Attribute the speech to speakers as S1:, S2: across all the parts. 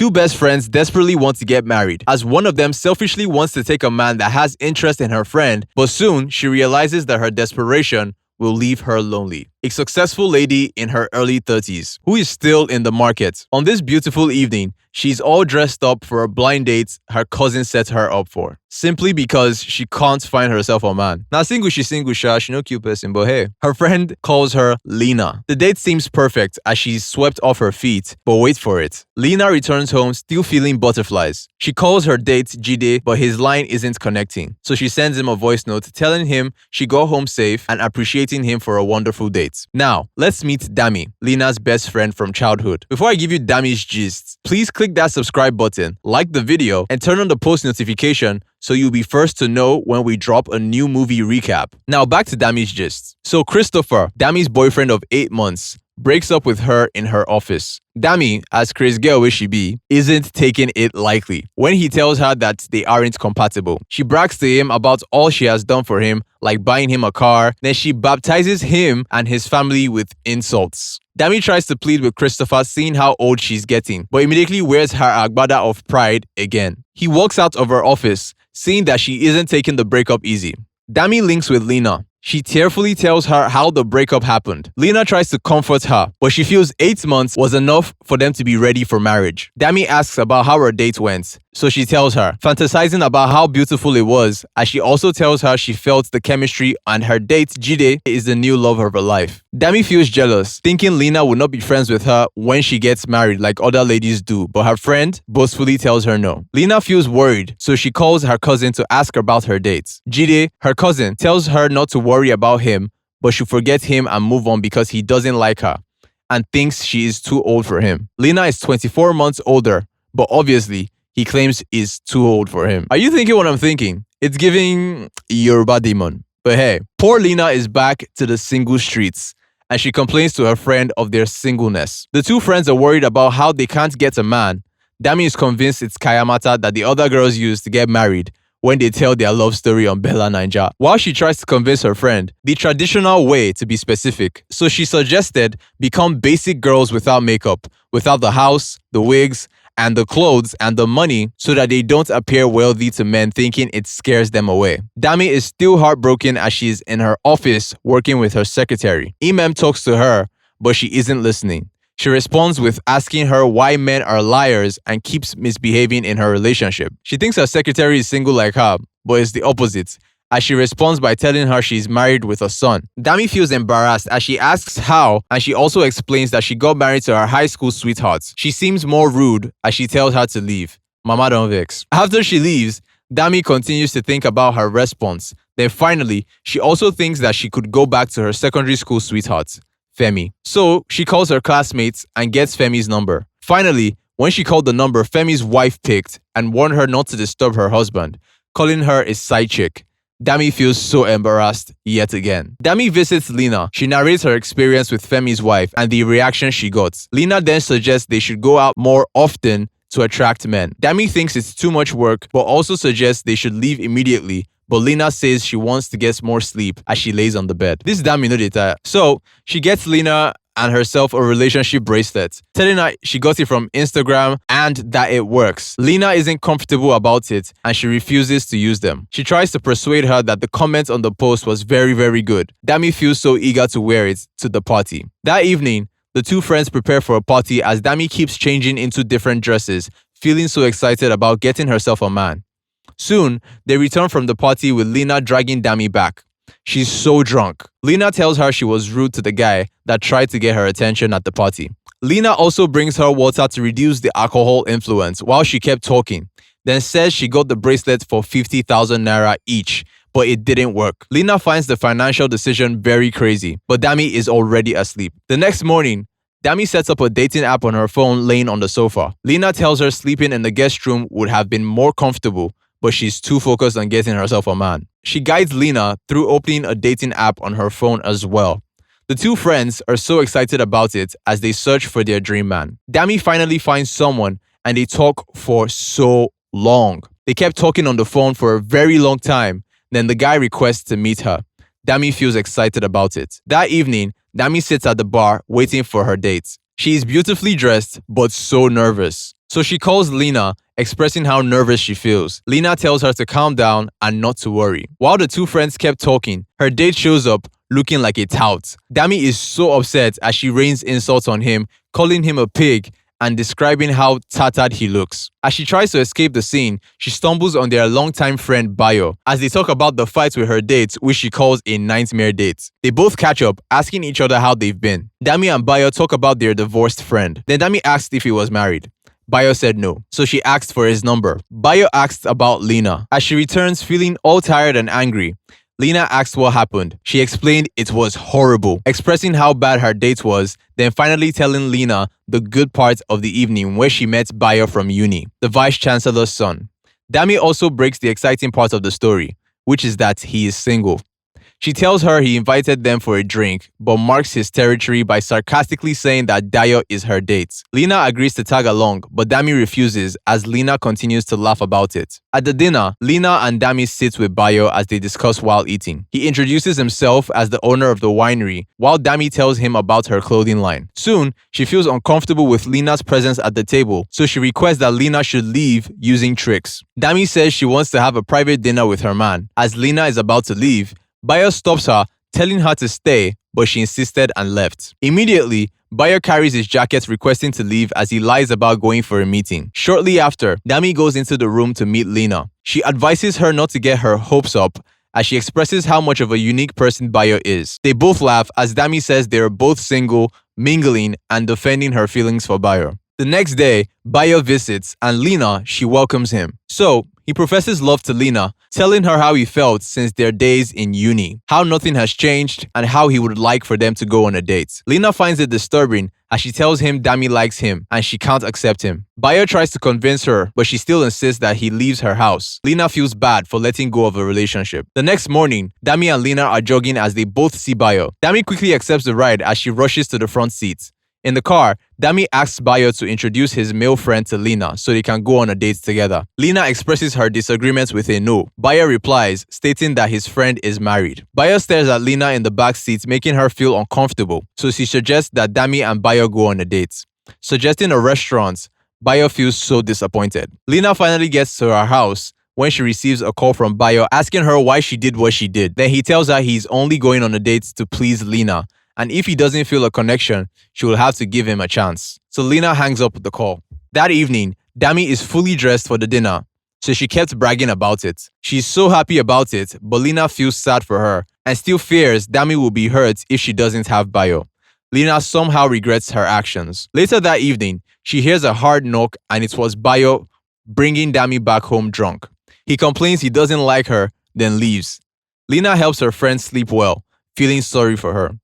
S1: Two best friends desperately want to get married, as one of them selfishly wants to take a man that has interest in her friend, but soon she realizes that her desperation will leave her lonely. A successful lady in her early 30s, who is still in the market. On this beautiful evening, she's all dressed up for a blind date her cousin set her up for, simply because she can't find herself a man. Now single, she no cute person, but hey. Her friend calls her Lena. The date seems perfect as she's swept off her feet, but wait for it. Lena returns home still feeling butterflies. She calls her date Jide, but his line isn't connecting, so she sends him a voice note telling him she got home safe and appreciating him for a wonderful date. Now, let's meet Dami, Lena's best friend from childhood. Before I give you Dami's gist, please click that subscribe button, like the video, and turn on the post notification so you'll be first to know when we drop a new movie recap. Now back to Dami's gist. So Christopher, Dami's boyfriend of 8 months, breaks up with her in her office. Dami, as crazy girl as she be, isn't taking it lightly when he tells her that they aren't compatible. She brags to him about all she has done for him, like buying him a car, then she baptizes him and his family with insults. Dami tries to plead with Christopher, seeing how old she's getting, but immediately wears her agbada of pride again. He walks out of her office, seeing that she isn't taking the breakup easy. Dami links with Lena. She tearfully tells her how the breakup happened. Lena tries to comfort her, but she feels 8 months was enough for them to be ready for marriage. Dami asks about how her date went, so she tells her, fantasizing about how beautiful it was, as she also tells her she felt the chemistry and her date, Jide, is the new love of her life. Dami feels jealous, thinking Lena will not be friends with her when she gets married like other ladies do, but her friend boastfully tells her no. Lena feels worried, so she calls her cousin to ask her about her date. Jide, her cousin, tells her not to worry about him, but should forget him and move on because he doesn't like her and thinks she is too old for him. Lena is 24 months older, but obviously he claims is too old for him. Are you thinking what I'm thinking? It's giving Yoruba demon. But hey, poor Lena is back to the single streets, and she complains to her friend of their singleness. The two friends are worried about how they can't get a man. Dami is convinced it's Kayamata that the other girls use to get married when they tell their love story on Bella Ninja. While she tries to convince her friend, the traditional way to be specific, so she suggested become basic girls without makeup, without the house, the wigs, and the clothes and the money so that they don't appear wealthy to men thinking it scares them away. Dami is still heartbroken as she is in her office working with her secretary. Imam talks to her, but she isn't listening. She responds with asking her why men are liars and keeps misbehaving in her relationship. She thinks her secretary is single like her, but it's the opposite, as she responds by telling her she's married with a son. Dami feels embarrassed as she asks how, and she also explains that she got married to her high school sweetheart. She seems more rude as she tells her to leave. Mama don't vex. After she leaves, Dami continues to think about her response. Then finally, she also thinks that she could go back to her secondary school sweetheart, Femi. So she calls her classmates and gets Femi's number. Finally, when she called the number, Femi's wife picked and warned her not to disturb her husband, calling her a side chick. Dami feels so embarrassed yet again. Dami visits Lena. She narrates her experience with Femi's wife and the reaction she got. Lena then suggests they should go out more often to attract men. Dami thinks it's too much work, but also suggests they should leave immediately. But Lena says she wants to get more sleep as she lays on the bed. This Dami no data. So she gets Lena and herself a relationship bracelet, telling her she got it from Instagram and that it works. Lena isn't comfortable about it and she refuses to use them. She tries to persuade her that the comment on the post was very, very good. Dami feels so eager to wear it to the party. That evening, the two friends prepare for a party as Dami keeps changing into different dresses, feeling so excited about getting herself a man. Soon, they return from the party with Lena dragging Dami back. She's so drunk. Lena tells her she was rude to the guy that tried to get her attention at the party. Lena also brings her water to reduce the alcohol influence while she kept talking, then says she got the bracelet for 50,000 naira each, but it didn't work. Lena finds the financial decision very crazy, but Dami is already asleep. The next morning, Dami sets up a dating app on her phone laying on the sofa. Lena tells her sleeping in the guest room would have been more comfortable, but she's too focused on getting herself a man. She guides Lena through opening a dating app on her phone as well. The two friends are so excited about it as they search for their dream man. Dami finally finds someone and they talk for so long. They kept talking on the phone for a very long time. Then the guy requests to meet her. Dami feels excited about it. That evening, Dami sits at the bar waiting for her date. She is beautifully dressed but so nervous. So she calls Lena, expressing how nervous she feels. Lena tells her to calm down and not to worry. While the two friends kept talking, her date shows up looking like a tout. Dami is so upset as she rains insults on him, calling him a pig and describing how tattered he looks. As she tries to escape the scene, she stumbles on their longtime friend Bayo as they talk about the fight with her date, which she calls a nightmare date. They both catch up, asking each other how they've been. Dami and Bayo talk about their divorced friend. Then Dami asked if he was married. Bayo said no, so she asked for his number. Bayo asked about Lena. As she returns feeling all tired and angry, Lena asked what happened. She explained it was horrible, expressing how bad her date was, then finally telling Lena the good part of the evening where she met Bayo from uni, the vice chancellor's son. Dami also breaks the exciting part of the story, which is that he is single. She tells her he invited them for a drink, but marks his territory by sarcastically saying that Dayo is her date. Lena agrees to tag along, but Dami refuses as Lena continues to laugh about it. At the dinner, Lena and Dami sit with Bayo as they discuss while eating. He introduces himself as the owner of the winery, while Dami tells him about her clothing line. Soon, she feels uncomfortable with Lena's presence at the table, so she requests that Lena should leave using tricks. Dami says she wants to have a private dinner with her man. As Lena is about to leave, Bayo stops her, telling her to stay, but she insisted and left. Immediately, Bayo carries his jacket requesting to leave as he lies about going for a meeting. Shortly after, Dami goes into the room to meet Lena. She advises her not to get her hopes up as she expresses how much of a unique person Bayo is. They both laugh as Dami says they are both single, mingling, and defending her feelings for Bayo. The next day, Bayo visits and Lena, she welcomes him. So, he professes love to Lena, telling her how he felt since their days in uni, how nothing has changed, and how he would like for them to go on a date. Lena finds it disturbing as she tells him Dami likes him and she can't accept him. Bayo tries to convince her, but she still insists that he leaves her house. Lena feels bad for letting go of a relationship. The next morning, Dami and Lena are jogging as they both see Bayo. Dami quickly accepts the ride as she rushes to the front seat. In the car, Dami asks Bayo to introduce his male friend to Lena so they can go on a date together. Lena expresses her disagreements with a no. Bayo replies, stating that his friend is married. Bayo stares at Lena in the back seat, making her feel uncomfortable, so she suggests that Dami and Bayo go on a date. Suggesting a restaurant, Bayo feels so disappointed. Lena finally gets to her house when she receives a call from Bayo asking her why she did what she did. Then he tells her he's only going on a date to please Lena, and if he doesn't feel a connection, she will have to give him a chance. So Lena hangs up the call. That evening, Dami is fully dressed for the dinner, so she kept bragging about it. She's so happy about it, but Lena feels sad for her and still fears Dami will be hurt if she doesn't have Bayo. Lena somehow regrets her actions. Later that evening, she hears a hard knock and it was Bayo bringing Dami back home drunk. He complains he doesn't like her, then leaves. Lena helps her friend sleep well, feeling sorry for her.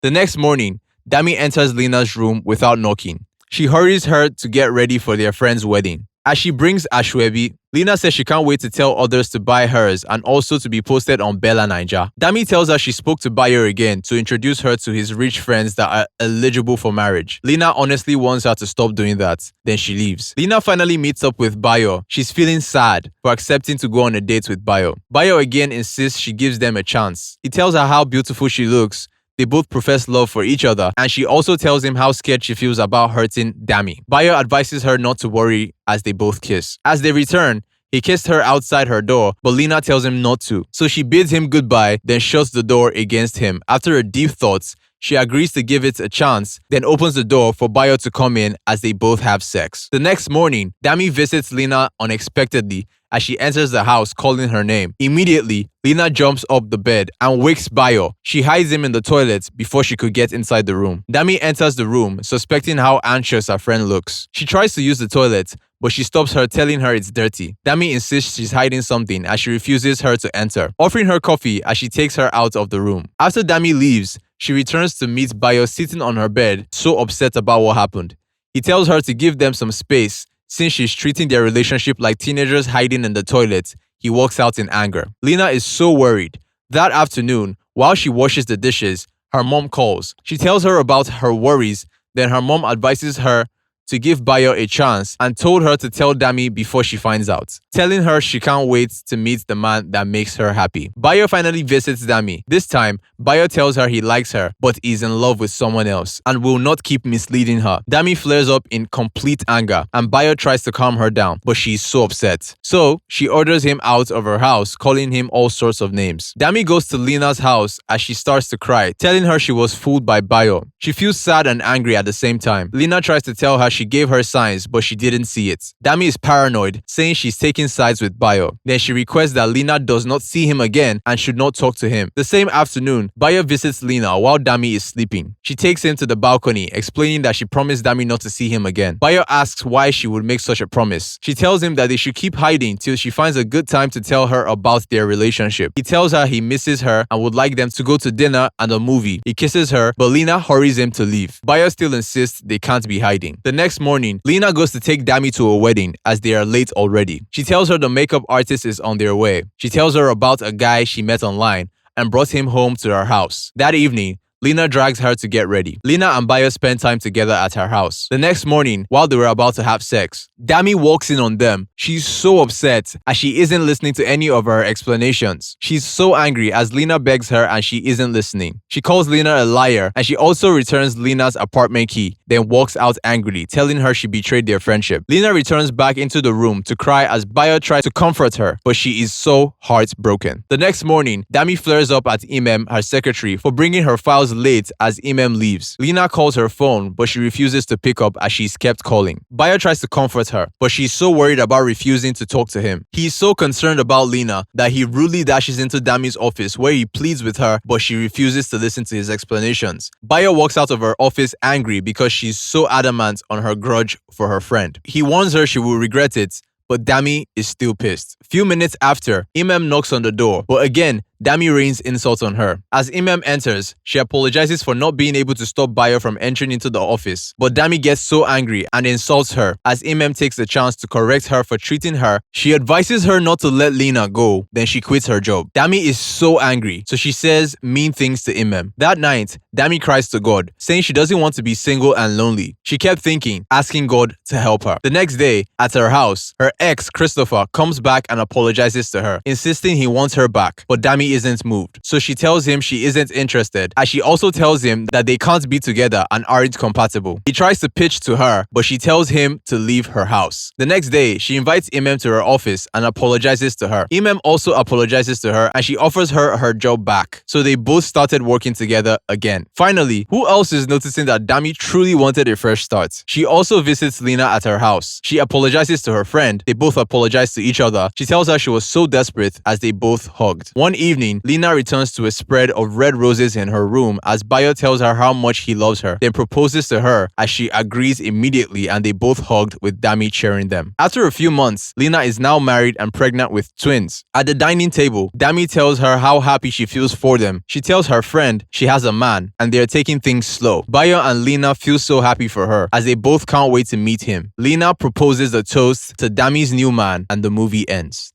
S1: The next morning, Dami enters Lena's room without knocking. She hurries her to get ready for their friend's wedding. As she brings Ashwebi, Lena says she can't wait to tell others to buy hers and also to be posted on Bella Naija. Dami tells her she spoke to Bayo again to introduce her to his rich friends that are eligible for marriage. Lena honestly wants her to stop doing that. Then she leaves. Lena finally meets up with Bayo. She's feeling sad for accepting to go on a date with Bayo. Bayo again insists she gives them a chance. He tells her how beautiful she looks. They both profess love for each other, and she also tells him how scared she feels about hurting Dami. Bayo advises her not to worry as they both kiss. As they return, he kissed her outside her door, but Lena tells him not to. So she bids him goodbye, then shuts the door against him. After a deep thought, she agrees to give it a chance, then opens the door for Bayo to come in as they both have sex. The next morning, Dami visits Lena unexpectedly as she enters the house calling her name. Immediately, Lena jumps up the bed and wakes Bayo. She hides him in the toilet before she could get inside the room. Dami enters the room, suspecting how anxious her friend looks. She tries to use the toilet, but she stops her, telling her it's dirty. Dami insists she's hiding something as she refuses her to enter, offering her coffee as she takes her out of the room. After Dami leaves, she returns to meet Bayo sitting on her bed, so upset about what happened. He tells her to give them some space since she's treating their relationship like teenagers hiding in the toilet. He walks out in anger. Lena is so worried. That afternoon, while she washes the dishes, her mom calls. She tells her about her worries, then her mom advises her to give Bayo a chance and told her to tell Dami before she finds out, telling her she can't wait to meet the man that makes her happy. Bayo finally visits Dami. This time, Bayo tells her he likes her but is in love with someone else and will not keep misleading her. Dami flares up in complete anger and Bayo tries to calm her down, but she's so upset. So, she orders him out of her house, calling him all sorts of names. Dami goes to Lena's house as she starts to cry, telling her she was fooled by Bayo. She feels sad and angry at the same time. Lena tries to tell her she gave her signs, but she didn't see it. Dami is paranoid, saying she's taking sides with Bayo. Then she requests that Lena does not see him again and should not talk to him. The same afternoon, Bayo visits Lena while Dami is sleeping. She takes him to the balcony, explaining that she promised Dami not to see him again. Bayo asks why she would make such a promise. She tells him that they should keep hiding till she finds a good time to tell her about their relationship. He tells her he misses her and would like them to go to dinner and a movie. He kisses her, but Lena hurries him to leave. Bayo still insists they can't be hiding. The next morning, Lena goes to take Dami to a wedding as they are late already. She tells her the makeup artist is on their way. She tells her about a guy she met online and brought him home to her house. That evening, Lena drags her to get ready. Lena and Bayo spend time together at her house. The next morning, while they were about to have sex, Dami walks in on them. She's so upset as she isn't listening to any of her explanations. She's so angry as Lena begs her and she isn't listening. She calls Lena a liar and she also returns Lena's apartment key, then walks out angrily, telling her she betrayed their friendship. Lena returns back into the room to cry as Bayo tries to comfort her, but she is so heartbroken. The next morning, Dami flares up at Imem, her secretary, for bringing her files late as Imem leaves. Lena calls her phone, but she refuses to pick up as she's kept calling. Bayo tries to comfort her, but she's so worried about refusing to talk to him. He's so concerned about Lena that he rudely dashes into Dami's office where he pleads with her, but she refuses to listen to his explanations. Bayo walks out of her office angry because she's so adamant on her grudge for her friend. He warns her she will regret it, but Dami is still pissed. Few minutes after, Imem knocks on the door, but again, Dami rains insults on her. As Imem enters, she apologizes for not being able to stop Bayo from entering into the office. But Dami gets so angry and insults her. As Imem takes the chance to correct her for treating her, she advises her not to let Lena go, then she quits her job. Dami is so angry, so she says mean things to Imem. That night, Dami cries to God, saying she doesn't want to be single and lonely. She kept thinking, asking God to help her. The next day, at her house, her ex, Christopher, comes back and apologizes to her, insisting he wants her back. But Dami isn't moved, so she tells him she isn't interested, as she also tells him that they can't be together and aren't compatible. He tries to pitch to her, but she tells him to leave her house. The next day, she invites Imem to her office and apologizes to her. Imem also apologizes to her and she offers her her job back, so they both started working together again. Finally, who else is noticing that Dami truly wanted a fresh start? She also visits Lena at her house. She apologizes to her friend. They both apologize to each other. She tells her she was so desperate as they both hugged. One evening, Lena returns to a spread of red roses in her room as Bayo tells her how much he loves her, then proposes to her as she agrees immediately and they both hugged with Dami cheering them. After a few months, Lena is now married and pregnant with twins. At the dining table, Dami tells her how happy she feels for them. She tells her friend she has a man and they are taking things slow. Bayo and Lena feel so happy for her as they both can't wait to meet him. Lena proposes a toast to Dami's new man and the movie ends.